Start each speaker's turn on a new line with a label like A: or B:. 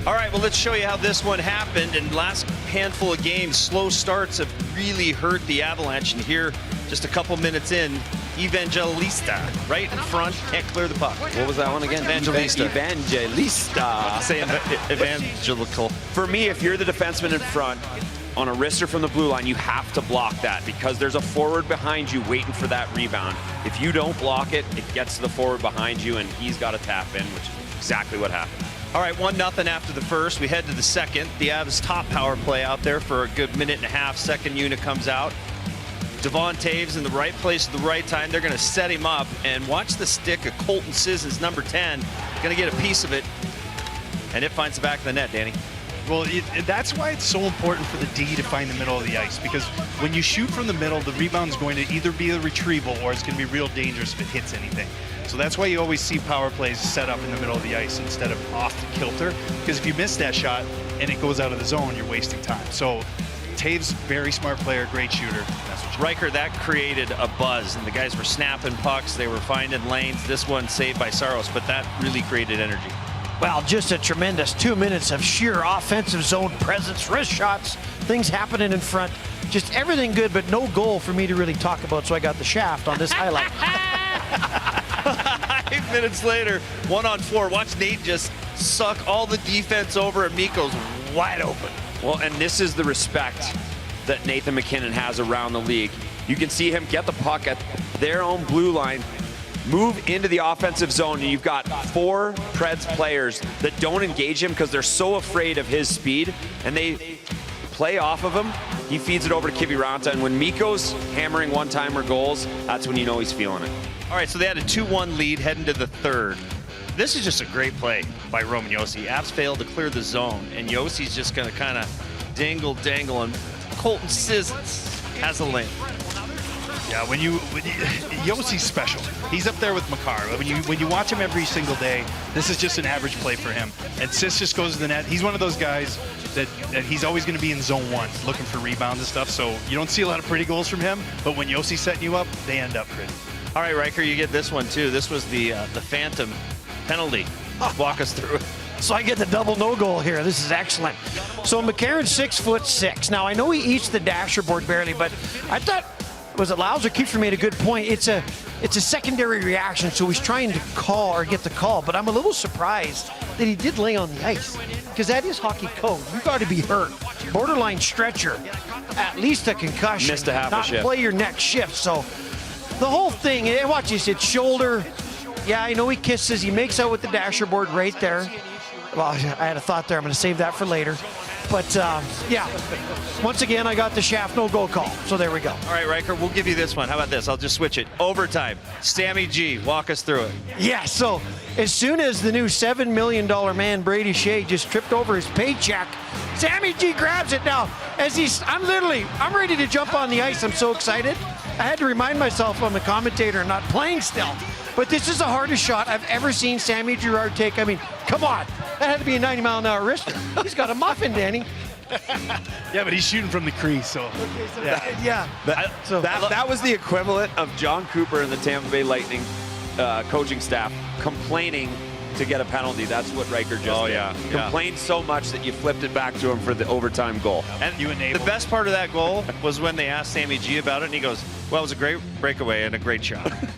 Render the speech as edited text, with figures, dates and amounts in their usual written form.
A: All right, well, let's show you how this one happened. And last handful of games, slow starts have really hurt the Avalanche. And here, just a couple minutes in, Evangelista right in front, can't clear the puck.
B: What was that one again?
A: Evangelista.
B: Evangelista.
A: Say evangelical.
B: For me, if you're the defenseman in front on a wrister from the blue line, you have to block that because there's a forward behind you waiting for that rebound. If you don't block it, it gets to the forward behind you, and he's got to tap in, which is exactly what happened.
A: All right, 1-0 after the first. We head to the second. The Avs top power play out there for a good minute and a half. Second unit comes out. Devon Taves in the right place at the right time. They're going to set him up, and watch the stick of Colton Sissons, number 10. Going to get a piece of it, and it finds the back of the net, Danny.
C: Well, that's why it's so important for the D to find the middle of the ice, because when you shoot from the middle, the rebound's going to either be a retrieval or it's going to be real dangerous if it hits anything. So that's why you always see power plays set up in the middle of the ice instead of off the kilter, because if you miss that shot and it goes out of the zone, you're wasting time. So Taves, very smart player, great shooter. That's what
A: Riker, that created a buzz, and the guys were snapping pucks. They were finding lanes. This one saved by Saros, but that really created energy.
D: Well, just a tremendous 2 minutes of sheer offensive zone presence, wrist shots, things happening in front. Just everything good, but no goal for me to really talk about, so I got the shaft on this highlight.
A: 5 minutes later, 1-on-4. Watch Nate just suck all the defense over, and Mikko's wide open.
B: Well, and this is the respect that Nathan MacKinnon has around the league. You can see him get the puck at their own blue line, move into the offensive zone, and you've got 4 Preds players that don't engage him because they're so afraid of his speed, and they play off of him. He feeds it over to Kiviranta, and when Mikko's hammering one-timer goals, that's when you know he's feeling it.
A: All right, so they had a 2-1 lead heading to the third. This is just a great play by Roman Josi. Avs failed to clear the zone, and Josi's just going to kind of dangle, and Colton Sissons has a lane.
C: Yeah, Josi's special. He's up there with Makar. When you watch him every single day, this is just an average play for him. And Sis just goes to the net. He's one of those guys that he's always going to be in zone 1, looking for rebounds and stuff. So you don't see a lot of pretty goals from him, but when Josi's setting you up, they end up pretty.
A: All right, Riker, you get this one too. This was the Phantom penalty. Walk us through it.
D: So I get the double no goal here. This is excellent. So McCarron's 6'6". Now I know he eats the dasher board barely, but I thought, was it Lauser? Kiefer made a good point. It's a secondary reaction, so he's trying to call or get the call, but I'm a little surprised that he did lay on the ice, because that is hockey code. You got to be hurt. Borderline stretcher, at least a concussion.
B: Missed a half a
D: not
B: shift.
D: Play your next shift. So the whole thing, watch this, it's shoulder. Yeah, I know he kisses. He makes out with the dasher board right there. Well, I had a thought there. I'm going to save that for later. But, yeah, once again, I got the shaft, no goal call. So there we go.
A: All right, Riker, we'll give you this one. How about this? I'll just switch it. Overtime. Sammy G, walk us through it.
D: Yeah, so as soon as the new $7 million man, Brady Shea, just tripped over his paycheck, Sammy G grabs it now. I'm ready to jump on the ice. I'm so excited. I had to remind myself I'm a commentator and not playing still. But this is the hardest shot I've ever seen Sammy Girard take. I mean, come on. That had to be a 90-mile-an-hour wrister. He's got a muffin, Danny.
C: Yeah, but he's shooting from the crease, so.
D: Yeah.
B: That was the equivalent of John Cooper and the Tampa Bay Lightning coaching staff complaining to get a penalty. That's what Riker just did.
A: Yeah.
B: Complained so much that you flipped it back to him for the overtime goal.
A: And the best part of that goal was when they asked Sammy G about it, and he goes, well, it was a great breakaway and a great shot.